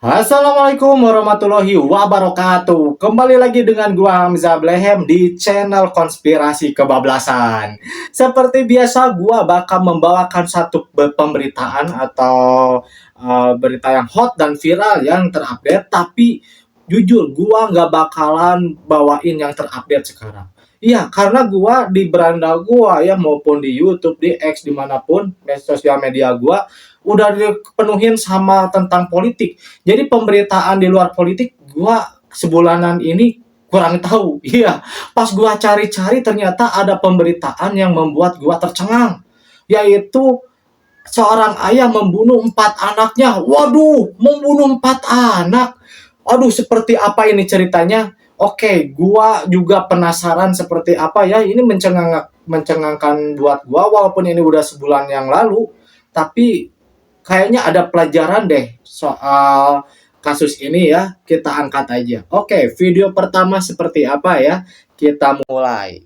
Assalamualaikum warahmatullahi wabarakatuh. Kembali lagi dengan gua Hamzah Blehem di channel Konspirasi Kebablasan. Seperti biasa, gua bakal membawakan satu pemberitaan atau berita yang hot dan viral yang terupdate. Tapi jujur, gua nggak bakalan bawain yang terupdate sekarang. Iya, karena gua di beranda gua ya maupun di YouTube, di X dimanapun sosial media gua udah dipenuhin sama tentang politik. Jadi pemberitaan di luar politik gua sebulanan ini kurang tahu. Iya, pas gua cari-cari ternyata ada pemberitaan yang membuat gua tercengang, yaitu seorang ayah membunuh 4 anaknya. Waduh, membunuh 4 anak. Aduh, seperti apa ini ceritanya? Oke, gua juga penasaran seperti apa ya. Ini mencengangkan buat gua walaupun ini udah sebulan yang lalu, tapi kayaknya ada pelajaran deh soal kasus ini ya. Kita angkat aja. Oke, video pertama seperti apa ya? Kita mulai.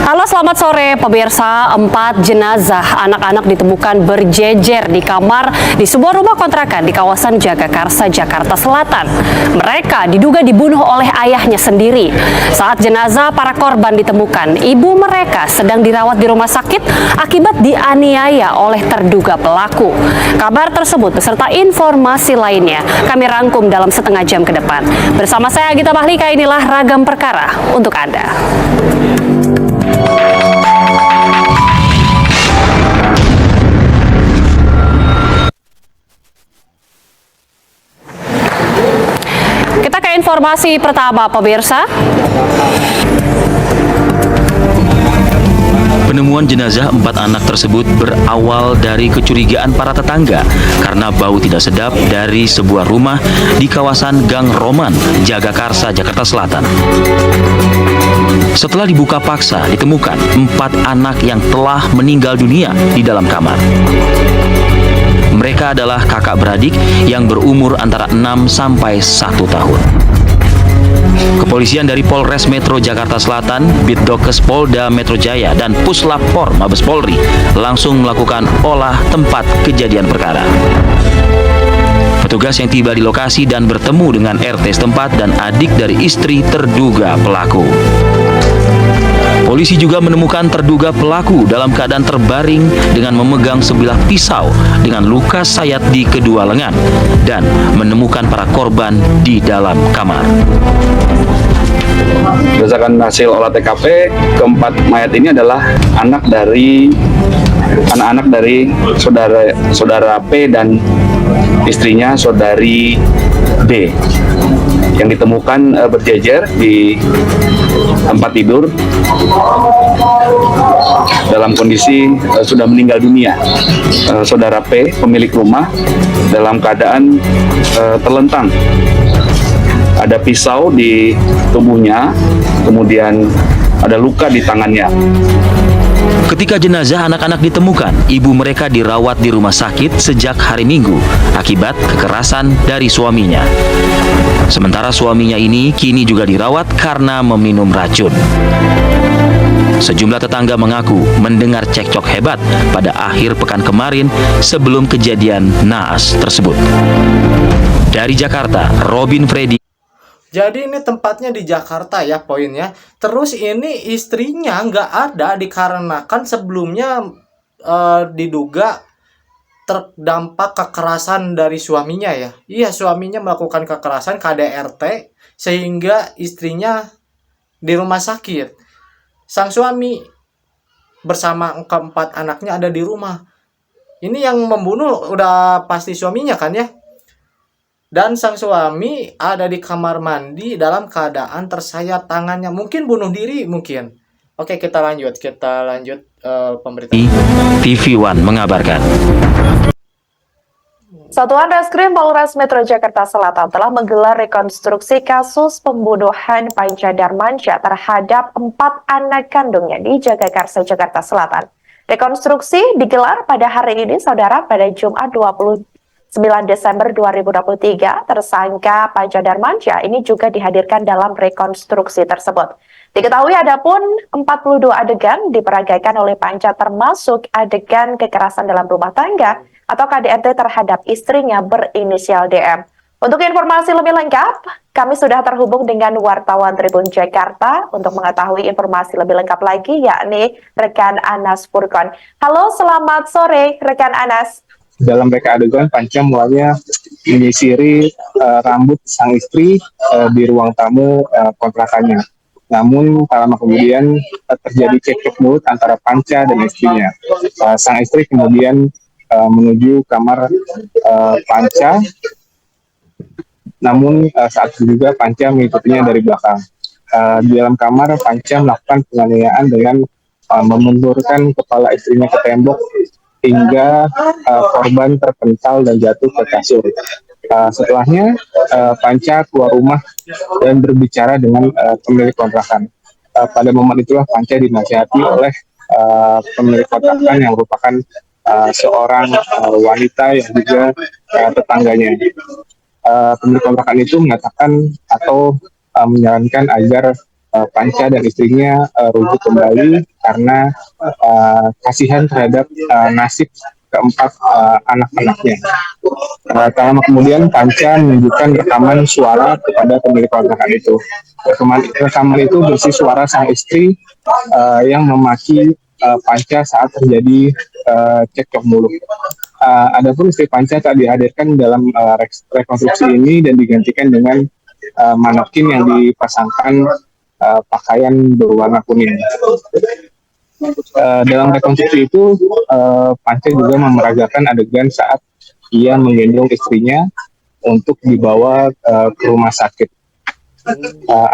Halo, selamat sore pemirsa. 4 jenazah anak-anak ditemukan berjejer di kamar di sebuah rumah kontrakan di kawasan Jagakarsa, Jakarta Selatan. Mereka diduga dibunuh oleh ayahnya sendiri. Saat jenazah para korban ditemukan, ibu mereka sedang dirawat di rumah sakit akibat dianiaya oleh terduga pelaku. Kabar tersebut beserta informasi lainnya kami rangkum dalam setengah jam ke depan. Bersama saya Gita Mahlika, inilah Ragam Perkara untuk Anda. Kita ke informasi pertama, pemirsa. Penemuan jenazah 4 anak tersebut berawal dari kecurigaan para tetangga karena bau tidak sedap dari sebuah rumah di kawasan Gang Roman, Jagakarsa, Jakarta Selatan. Setelah dibuka paksa, ditemukan 4 anak yang telah meninggal dunia di dalam kamar. Mereka adalah kakak beradik yang berumur antara 6 sampai 1 tahun. Kepolisian dari Polres Metro Jakarta Selatan, Bitdokes Polda Metro Jaya, dan Puslapor Mabes Polri langsung melakukan olah tempat kejadian perkara. Petugas yang tiba di lokasi dan bertemu dengan RT setempat dan adik dari istri terduga pelaku. Polisi juga menemukan terduga pelaku dalam keadaan terbaring dengan memegang sebilah pisau dengan luka sayat di kedua lengan dan menemukan para korban di dalam kamar. Berdasarkan hasil olah TKP, keempat mayat ini adalah anak-anak dari saudara P dan istrinya saudari D yang ditemukan berjejer di tempat tidur dalam kondisi sudah meninggal dunia. Saudara P, pemilik rumah, dalam keadaan terlentang. Ada pisau di tubuhnya, kemudian ada luka di tangannya. Ketika jenazah anak-anak ditemukan, ibu mereka dirawat di rumah sakit sejak hari Minggu akibat kekerasan dari suaminya. Sementara suaminya ini kini juga dirawat karena meminum racun. Sejumlah tetangga mengaku mendengar cekcok hebat pada akhir pekan kemarin sebelum kejadian naas tersebut. Dari Jakarta, Robin Freddy. Jadi ini tempatnya di Jakarta ya poinnya. Terus ini istrinya nggak ada dikarenakan sebelumnya diduga terdampak kekerasan dari suaminya ya. Iya, suaminya melakukan kekerasan KDRT sehingga istrinya di rumah sakit. Sang suami bersama keempat anaknya ada di rumah. Ini yang membunuh udah pasti suaminya kan ya. Dan sang suami ada di kamar mandi dalam keadaan tersayat tangannya. Mungkin bunuh diri mungkin. Oke, kita lanjut pemberitaan. TV One mengabarkan. Satuan Reskrim Polres Metro Jakarta Selatan telah menggelar rekonstruksi kasus pembunuhan Panca Darmansyah terhadap 4 anak kandungnya di Jagakarsa, Jakarta Selatan. Rekonstruksi digelar pada hari ini, saudara, pada Jumat 29 Desember 2023, tersangka Panca Darmansyah ini juga dihadirkan dalam rekonstruksi tersebut. Diketahui adapun 42 adegan diperagakan oleh Panca termasuk adegan kekerasan dalam rumah tangga atau KDRT terhadap istrinya berinisial DM. Untuk informasi lebih lengkap, kami sudah terhubung dengan wartawan Tribun Jakarta untuk mengetahui informasi lebih lengkap lagi, yakni rekan Anas Furkon. Halo, selamat sore rekan Anas. Dalam reka adegan, Panca mulanya menyisiri rambut sang istri di ruang tamu kontrakannya. Namun tak lama kemudian terjadi cekcok mulut antara Panca dan istrinya. Sang istri kemudian menuju kamar Panca, namun saat itu juga Panca mengikutinya dari belakang. Di dalam kamar, Panca melakukan penganiayaan dengan membenturkan kepala istrinya ke tembok hingga korban terpental dan jatuh ke kasur. Setelahnya, Panca keluar rumah dan berbicara dengan pemilik kontrakan. Pada momen itulah Panca dinasihati oleh pemilik kontrakan yang merupakan seorang wanita yang juga tetangganya. Pemilik kontrakan itu mengatakan atau menyarankan agar Panca dan istrinya rujuk kembali karena kasihan terhadap nasib keempat anak-anaknya. Tak lama kemudian Panca menunjukkan rekaman suara kepada pemilik kontrakan itu. Rekaman itu berisi suara sang istri yang memaki Panca saat terjadi cekcok mulut. Adapun istri Panca tak dihadirkan dalam rekonstruksi ini dan digantikan dengan manekin yang dipasangkan pakaian berwarna kuning. Dalam rekonstruksi itu, Panca juga memeragakan adegan saat ia menggendong istrinya untuk dibawa ke rumah sakit.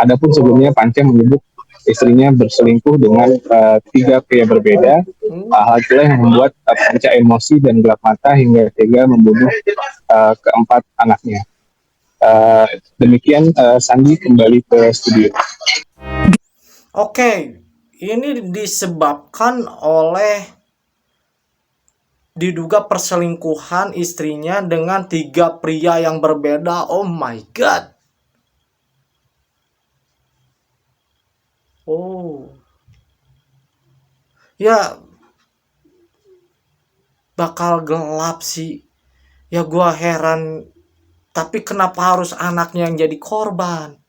Adapun sebelumnya Panca menyebut istrinya berselingkuh dengan 3 pria berbeda. Hal itulah yang membuat Panca emosi dan gelap mata hingga tega membunuh keempat anaknya. Demikian Sandi kembali ke studio. Oke, ini disebabkan oleh diduga perselingkuhan istrinya dengan 3 pria yang berbeda. Oh my god. Oh. Ya bakal gelap sih. Ya gua heran. Tapi kenapa harus anaknya yang jadi korban?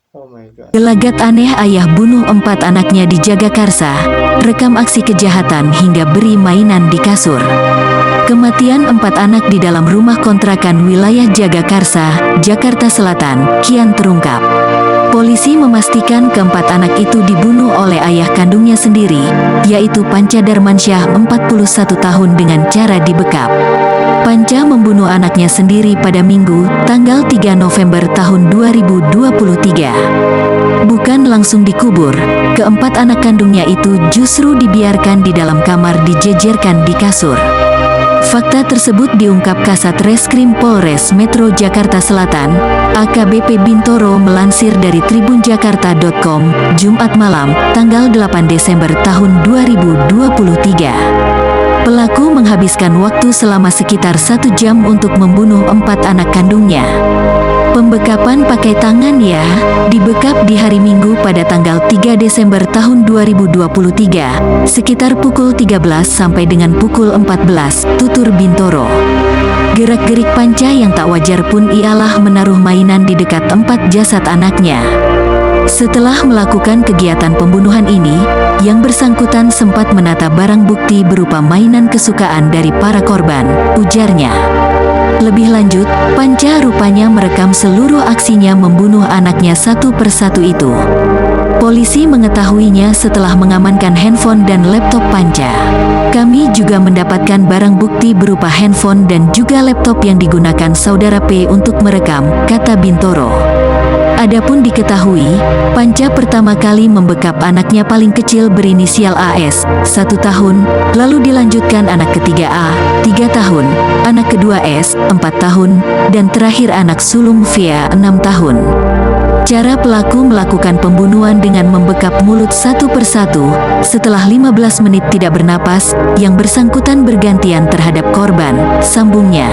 Oh my god. Gelagat aneh ayah bunuh 4 anaknya di Jagakarsa, rekam aksi kejahatan hingga beri mainan di kasur. Kematian 4 anak di dalam rumah kontrakan wilayah Jagakarsa, Jakarta Selatan, kian terungkap. Polisi memastikan keempat anak itu dibunuh oleh ayah kandungnya sendiri, yaitu Panca Darmansyah 41 tahun dengan cara dibekap. Panca membunuh anaknya sendiri pada Minggu, tanggal 3 November tahun 2023. Bukan langsung dikubur, keempat anak kandungnya itu justru dibiarkan di dalam kamar dijejerkan di kasur. Fakta tersebut diungkap Kasat Reskrim Polres Metro Jakarta Selatan, AKBP Bintoro melansir dari tribunjakarta.com, Jumat malam, tanggal 8 Desember tahun 2023. Pelaku menghabiskan waktu selama sekitar 1 jam untuk membunuh 4 anak kandungnya. Pembekapan pakai tangan ya, dibekap di hari Minggu pada tanggal 3 Desember tahun 2023, sekitar pukul 13 sampai dengan pukul 14, tutur Bintoro. Gerak-gerik Panca yang tak wajar pun ialah menaruh mainan di dekat 4 jasad anaknya. Setelah melakukan kegiatan pembunuhan ini, yang bersangkutan sempat menata barang bukti berupa mainan kesukaan dari para korban, ujarnya. Lebih lanjut, Panca rupanya merekam seluruh aksinya membunuh anaknya satu persatu itu. Polisi mengetahuinya setelah mengamankan handphone dan laptop Panca. Kami juga mendapatkan barang bukti berupa handphone dan juga laptop yang digunakan saudara P untuk merekam, kata Bintoro. Adapun diketahui, Panca pertama kali membekap anaknya paling kecil berinisial AS, 1 tahun, lalu dilanjutkan anak ketiga A, 3 tahun, anak kedua S, 4 tahun, dan terakhir anak sulung Via, 6 tahun. Cara pelaku melakukan pembunuhan dengan membekap mulut satu persatu, setelah 15 menit tidak bernapas, yang bersangkutan bergantian terhadap korban, sambungnya.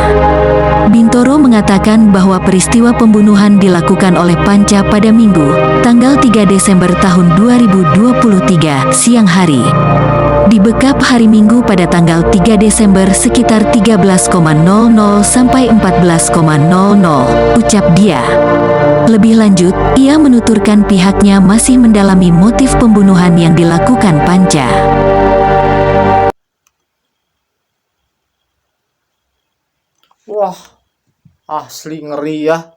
Bintoro mengatakan bahwa peristiwa pembunuhan dilakukan oleh Panca pada Minggu, tanggal 3 Desember tahun 2023, siang hari. Dibekap hari Minggu pada tanggal 3 Desember sekitar 13,00 sampai 14,00, ucap dia. Lebih lanjut, ia menuturkan pihaknya masih mendalami motif pembunuhan yang dilakukan Panca. Wah, asli ngeri ya.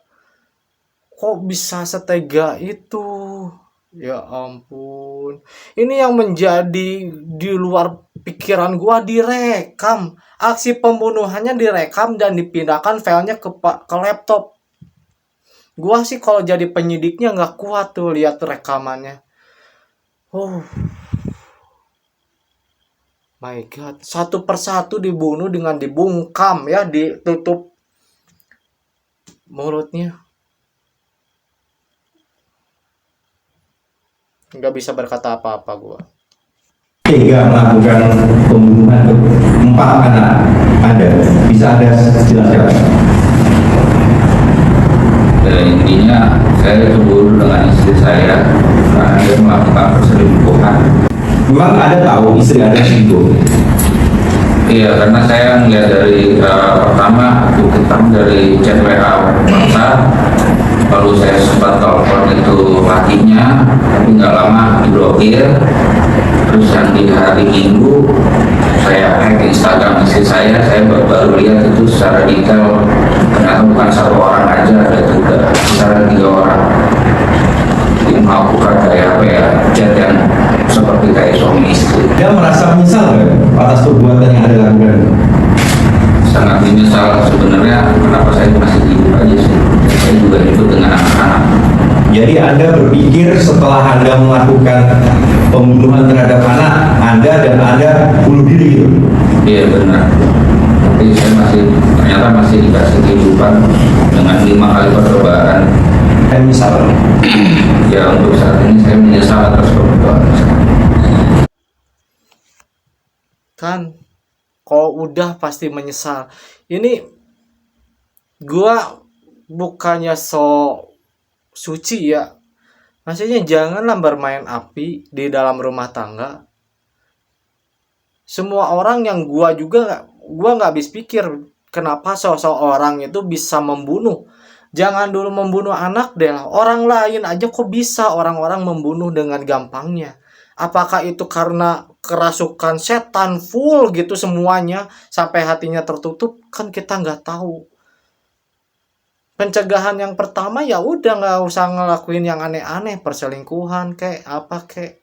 Kok bisa setega itu? Ya ampun. Ini yang menjadi di luar pikiran gua, direkam. Aksi pembunuhannya direkam dan dipindahkan filenya ke laptop. Gua sih kalau jadi penyidiknya nggak kuat tuh lihat rekamannya. Oh my god, satu persatu dibunuh dengan dibungkam ya, ditutup mulutnya. Nggak bisa berkata apa-apa gua. Tega melakukan pembunuhan ke 4 anak Anda, bisa Anda jelaskan? Intinya saya cemburu dengan istri saya karena dia melakukan perselingkuhan. Memang Anda tahu istri Anda selingkuh? Iya, karena saya melihat dari pertama bukti dari chat WA WhatsApp, lalu saya sempat telepon itu lakinya, tapi nggak lama diblokir. Terus yang di hari Minggu saya hack Instagram istri saya baru lihat itu secara detail, ternyata bukan 1 orang aja, ada juga secara 3 orang yang melakukan kayak apa ya, chat yang seperti kayak suami istri. Anda merasa menyesal nggak atas perbuatan yang Anda lakukan? Sangat menyesal sebenarnya, kenapa saya masih hidup aja sih. Saya juga hidup dengan anak-anak. Jadi Anda berpikir setelah Anda melakukan pembunuhan terhadap anak Anda dan Anda bunuh diri gitu? Iya benar. Tapi saya ternyata masih dikasih kehidupan dengan 5 kali percobaan. Saya menyesal. Ya untuk saat ini saya menyesal atas perbuatan saya. Kan kalau udah pasti menyesal. Ini gua bukannya suci ya, maksudnya janganlah bermain api di dalam rumah tangga. Semua orang yang gua nggak habis pikir kenapa seseorang itu bisa membunuh. Jangan dulu membunuh anak deh lah, orang lain aja kok bisa orang-orang membunuh dengan gampangnya. Apakah itu karena kerasukan setan full gitu semuanya sampai hatinya tertutup, kan kita nggak tahu. Pencegahan yang pertama ya udah nggak usah ngelakuin yang aneh-aneh, perselingkuhan kayak apa kayak.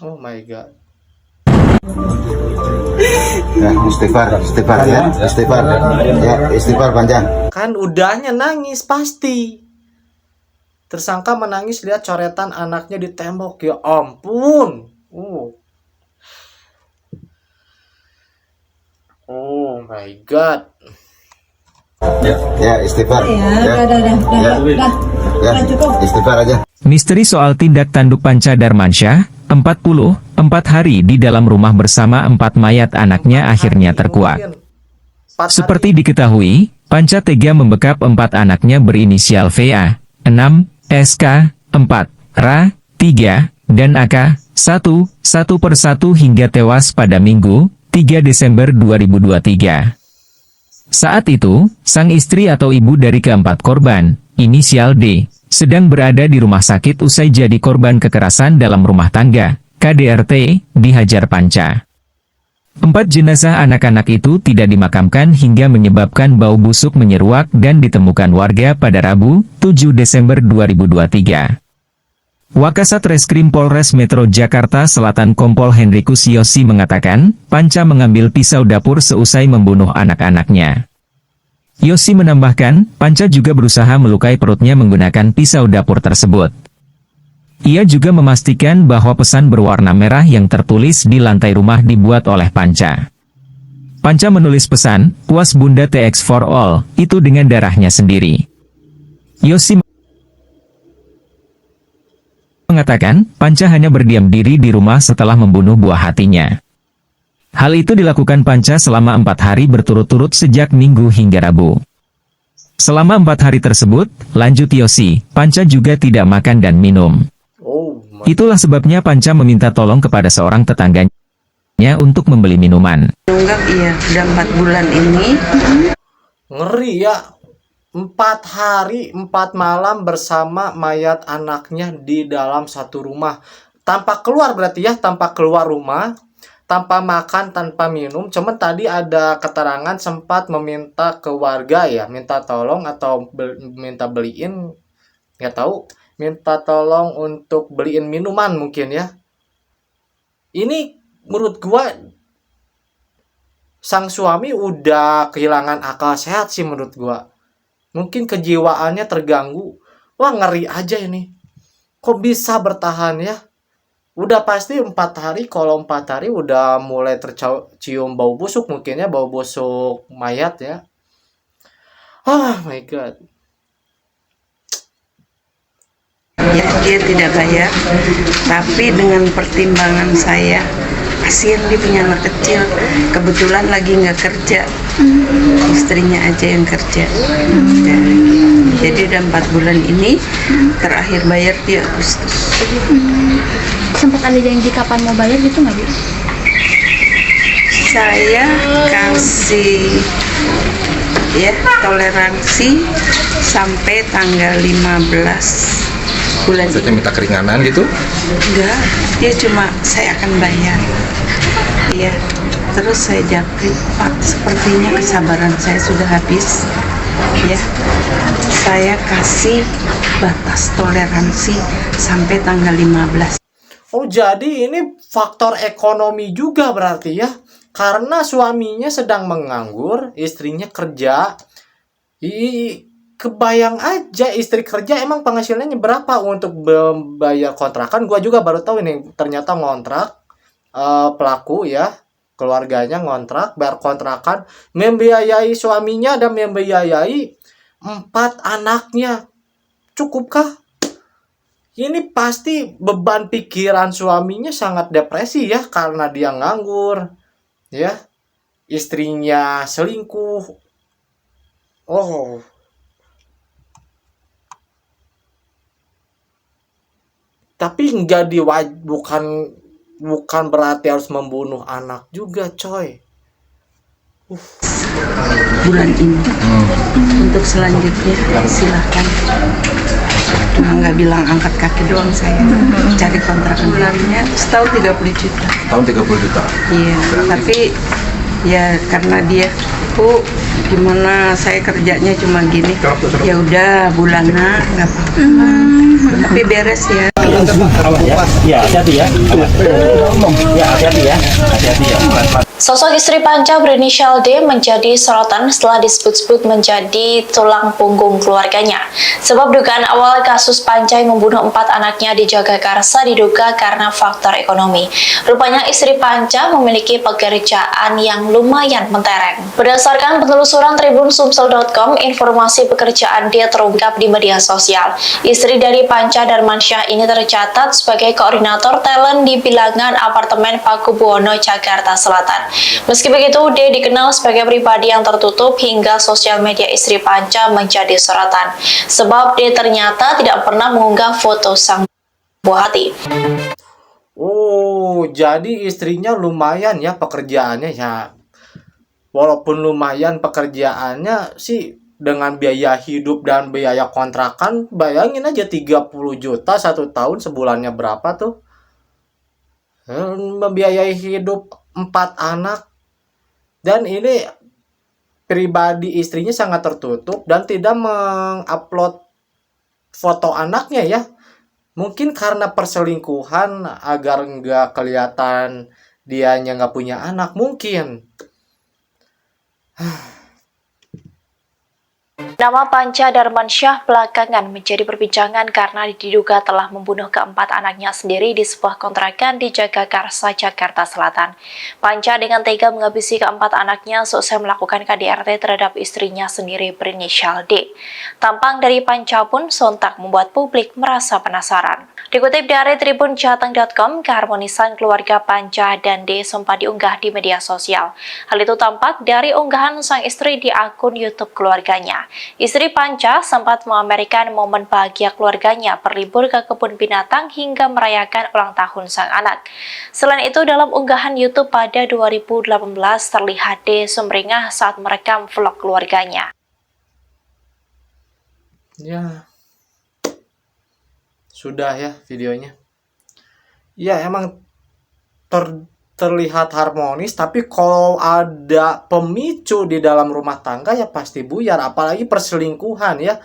Oh my god. Ya, istighfar ya, istighfar panjang. Kan udahnya nangis pasti. Tersangka menangis lihat coretan anaknya di tembok, ya ampun. Oh my god. Ya, istighfar. Ya, istighfar aja. Misteri soal tindak tanduk Panca Darmansyah, 44 hari di dalam rumah bersama 4 mayat anaknya akhirnya terkuak. Seperti diketahui, Panca tega membekap 4 anaknya berinisial VA, 6, SK, 4, RA, 3, dan AK, 1 persatu hingga tewas pada Minggu, 3 Desember 2023. Saat itu, sang istri atau ibu dari keempat korban, inisial D, sedang berada di rumah sakit usai jadi korban kekerasan dalam rumah tangga, KDRT, dihajar Panca. 4 jenazah anak-anak itu tidak dimakamkan hingga menyebabkan bau busuk menyeruak dan ditemukan warga pada Rabu, 7 Desember 2023. Wakasat Reskrim Polres Metro Jakarta Selatan Kompol Henrikus Yosi mengatakan, Panca mengambil pisau dapur seusai membunuh anak-anaknya. Yosi menambahkan, Panca juga berusaha melukai perutnya menggunakan pisau dapur tersebut. Ia juga memastikan bahwa pesan berwarna merah yang tertulis di lantai rumah dibuat oleh Panca. Panca menulis pesan, "Puas Bunda TX for all," itu dengan darahnya sendiri. Yosi mengatakan, Panca hanya berdiam diri di rumah setelah membunuh buah hatinya. Hal itu dilakukan Panca selama 4 hari berturut-turut sejak Minggu hingga Rabu. Selama 4 hari tersebut, lanjut Yosi, Panca juga tidak makan dan minum. Itulah sebabnya Panca meminta tolong kepada seorang tetangganya untuk membeli minuman. Nunggak iya, udah 4 bulan ini. Ngeri ya. 4 hari 4 malam bersama mayat anaknya di dalam satu rumah. Tanpa keluar berarti ya, tanpa keluar rumah, tanpa makan, tanpa minum. Cuman tadi ada keterangan sempat meminta ke warga ya, minta tolong atau minta beliin, nggak tahu, minta tolong untuk beliin minuman mungkin ya. Ini menurut gua sang suami udah kehilangan akal sehat sih menurut gua. Mungkin kejiwaannya terganggu. Wah, ngeri aja ini. Kok bisa bertahan ya? Udah pasti 4 hari, kalau 4 hari udah mulai tercium bau busuk mungkin ya, bau busuk mayat ya. Oh my god. Ya, dia tidak bayar, tapi dengan pertimbangan saya, kasihan dia punya anak kecil, kebetulan lagi nggak kerja, istrinya aja yang kerja. Ya, jadi udah 4 bulan ini, terakhir bayar di Agustus. Sempat ada janji kapan mau bayar gitu nggak, Bu? Saya kasih ya toleransi sampai tanggal 15 bulan. Maksudnya minta keringanan gitu? Enggak, dia cuma saya akan bayar. Iya, terus saya japri, Pak, sepertinya kesabaran saya sudah habis. Ya, saya kasih batas toleransi sampai tanggal 15. Oh, jadi ini faktor ekonomi juga berarti ya. Karena suaminya sedang menganggur, istrinya kerja. Kebayang aja istri kerja emang penghasilannya berapa untuk membayar kontrakan. Gua juga baru tahu ini ternyata ngontrak, pelaku ya, keluarganya ngontrak, bayar kontrakan, membiayai suaminya dan membiayai 4 anaknya. Cukupkah? Ini pasti beban pikiran suaminya sangat depresi ya, karena dia nganggur ya, istrinya selingkuh. Oh, tapi bukan berarti harus membunuh anak juga, coy. Bulan ini. Untuk selanjutnya silahkan. Cuma nggak bilang angkat kaki doang saya. Cari kontrakan bulannya setahun 30 juta. Tahun 30 juta. Iya, tapi ya karena dia, Bu, gimana saya kerjanya cuma gini. Ya udah bulanan nggak apa-apa. Tapi beres ya. Ya, hati-hati ya. Ya, hati-hati ya. Hati-hati ya. Sosok istri Panca berinisial D menjadi sorotan setelah disebut-sebut menjadi tulang punggung keluarganya. Sebab dugaan awal kasus Panca yang membunuh 4 anaknya di Jagakarsa diduga karena faktor ekonomi. Rupanya istri Panca memiliki pekerjaan yang lumayan mentereng. Berdasarkan penelusuran tribunsumsel.com, informasi pekerjaan D terungkap di media sosial. Istri dari Panca Darmansyah ini tercatat sebagai koordinator talent di bilangan apartemen Pakubuwono, Jakarta Selatan. Meski begitu, D dikenal sebagai pribadi yang tertutup hingga sosial media istri Panca menjadi sorotan. Sebab D ternyata tidak pernah mengunggah foto sang buah hati. Oh, jadi istrinya lumayan ya pekerjaannya ya. Walaupun lumayan pekerjaannya sih, dengan biaya hidup dan biaya kontrakan, bayangin aja 30 juta 1 tahun, sebulannya berapa tuh? Membiayai hidup 4 anak. Dan ini pribadi istrinya sangat tertutup dan tidak mengupload foto anaknya ya. Mungkin karena perselingkuhan agar nggak kelihatan dianya nggak punya anak mungkin. Nama Panca Darmansyah belakangan menjadi perbincangan karena diduga telah membunuh keempat anaknya sendiri di sebuah kontrakan di Jagakarsa, Jakarta Selatan. Panca dengan tega menghabisi keempat anaknya seusai melakukan KDRT terhadap istrinya sendiri berinisial D. Tampang dari Panca pun sontak membuat publik merasa penasaran. Dikutip dari tribunjateng.com, keharmonisan keluarga Panca dan D sempat diunggah di media sosial. Hal itu tampak dari unggahan sang istri di akun YouTube keluarganya. Istri Panca sempat memamerkan momen bahagia keluarganya berlibur ke kebun binatang hingga merayakan ulang tahun sang anak. Selain itu, dalam unggahan YouTube pada 2018 terlihat D sumringah saat merekam vlog keluarganya. Ya, sudah ya videonya. Ya emang terlihat harmonis, tapi kalau ada pemicu di dalam rumah tangga ya pasti buyar, apalagi perselingkuhan ya.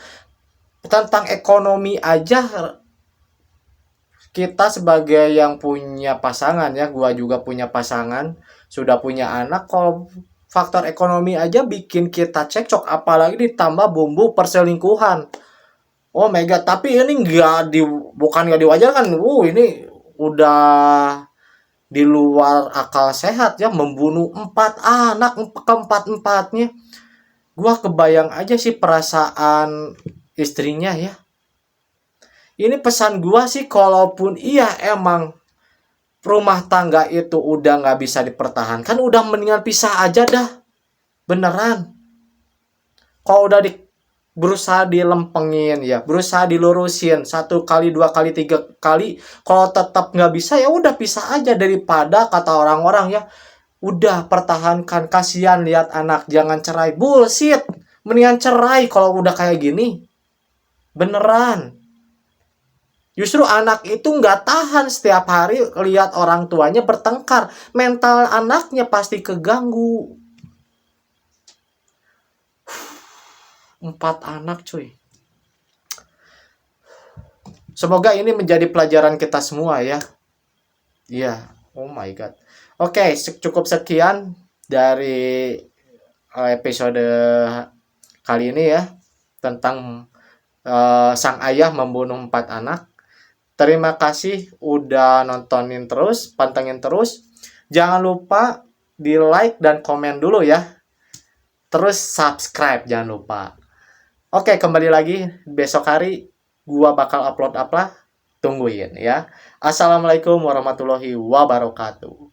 Tentang ekonomi aja, kita sebagai yang punya pasangan ya, gua juga punya pasangan, sudah punya anak, kalau faktor ekonomi aja bikin kita cekcok, apalagi ditambah bumbu perselingkuhan. Oh my god, tapi ini bukan nggak diwajarkan. Ini udah di luar akal sehat ya, membunuh 4 anak, keempat-empatnya. Gua kebayang aja sih perasaan istrinya ya. Ini pesan gua sih, kalaupun iya emang rumah tangga itu udah nggak bisa dipertahankan, udah mendingan pisah aja dah. Beneran. Kalau udah berusaha dilempengin ya, berusaha dilurusin 1 kali, 2 kali, 3 kali, kalau tetap nggak bisa ya udah pisah aja, daripada kata orang-orang ya udah pertahankan, kasihan lihat anak, jangan cerai. Bullshit, mendingan cerai kalau udah kayak gini. Beneran. Justru anak itu nggak tahan setiap hari lihat orang tuanya bertengkar, mental anaknya pasti keganggu. 4 anak cuy. Semoga ini menjadi pelajaran kita semua ya. Iya, oh my god. Oke, cukup sekian dari episode kali ini ya, tentang sang ayah membunuh 4 anak. Terima kasih udah nontonin terus, pantengin terus. Jangan lupa di like dan komen dulu ya. Terus subscribe jangan lupa. Oke, kembali lagi besok hari gua bakal upload apa? Tungguin ya. Assalamualaikum warahmatullahi wabarakatuh.